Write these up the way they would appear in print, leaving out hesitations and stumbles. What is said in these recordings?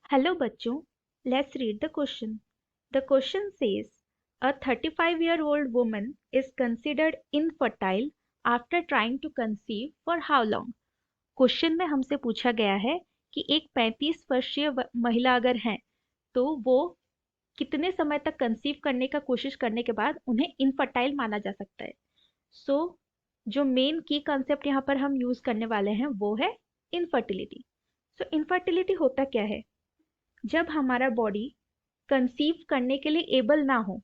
Hello बच्चों, let's read the question. The question says, a 35-year-old woman is considered infertile after trying to conceive for how long? Question में हमसे पूछा गया है कि एक 35 वर्षीय महिला अगर है तो वो कितने समय तक कंसीव करने का कोशिश करने के बाद उन्हें इनफर्टाइल माना जा सकता है. सो जो मेन की कॉन्सेप्ट यहाँ पर हम यूज करने वाले हैं वो है इनफर्टिलिटी. सो इनफर्टिलिटी होता क्या है? जब हमारा बॉडी कंसीव करने के लिए एबल ना हो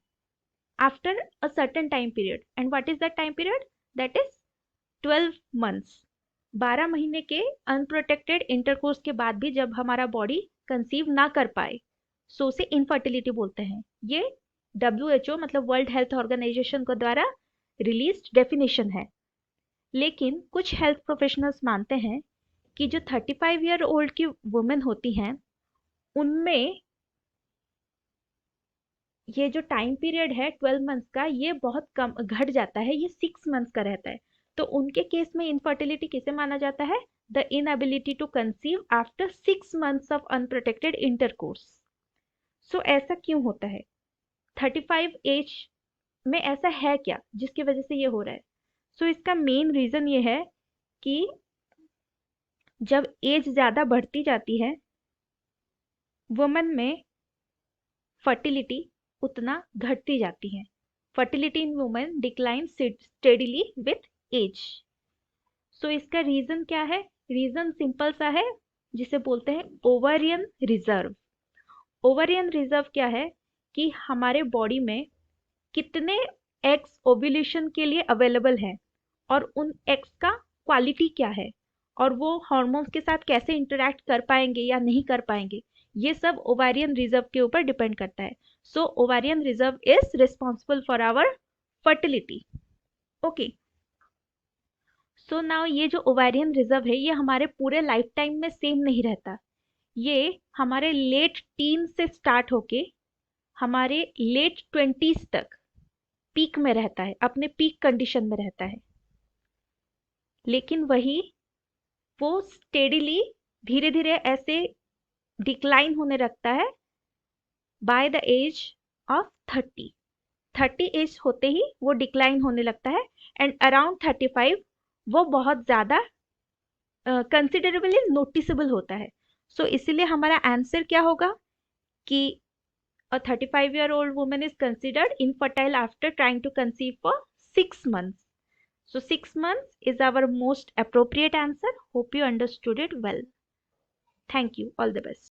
after a certain time period. And what is that time period? That is 12 months. 12 महीने के अनप्रोटेक्टेड इंटरकोर्स के बाद भी जब हमारा बॉडी कंसीव ना कर पाए, सो उसे इनफर्टिलिटी बोलते हैं. ये WHO मतलब वर्ल्ड हेल्थ ऑर्गेनाइजेशन को द्वारा रिलीज डेफिनेशन है. लेकिन कुछ हेल्थ प्रोफेशनल्स मानते हैं कि जो 35 ईयर ओल्ड की वुमेन होती हैं उनमें ये जो टाइम पीरियड है 12 मंथ्स का, ये बहुत कम घट जाता है, ये 6 मंथ्स का रहता है. तो उनके केस में इनफर्टिलिटी किसे माना जाता है? The inability to conceive after 6 months of unprotected intercourse. So ऐसा क्यों होता है? 35 एज में ऐसा है क्या जिसकी वजह से ये हो रहा है? सो इसका मेन रीजन ये है कि जब एज ज्यादा बढ़ती जाती है वुमेन में फर्टिलिटी उतना घटती जाती है. Fertility in women decline steadily with age. So इसका रीजन क्या है? रीजन सिंपल सा है जिसे बोलते हैं ओवरियन रिजर्व. ओवरियन रिजर्व क्या है कि हमारे बॉडी में कितने एग्स ओव्यूलेशन के लिए अवेलेबल है और उन एग्स का क्वालिटी क्या है और वो हार्मोन्स के साथ कैसे इंटरेक्ट कर पाएंगे या नहीं कर पाएंगे, ये सब ओवारियन रिजर्व के ऊपर डिपेंड करता है. So ovarian reserve is responsible for our fertility. Okay, so now ये जो ओवारियन रिजर्व है ये हमारे पूरे लाइफ टाइम में सेम नहीं रहता. ये हमारे लेट टीन से स्टार्ट होके हमारे लेट 20s तक पीक में रहता है, अपने पीक कंडीशन में रहता है. लेकिन वही वो स्टेडीली धीरे धीरे ऐसे डिक्लाइन होने लगता है by the age of 30 age होते ही वो डिक्लाइन होने लगता है. एंड अराउंड 35 वो बहुत ज्यादा कंसिडरेबली नोटिसेबल होता है. सो इसीलिए हमारा आंसर क्या होगा कि a 35-year-old woman is considered infertile after trying to conceive for 6 months. So 6 months is our most appropriate answer. Hope you understood it well. Thank you. All the best.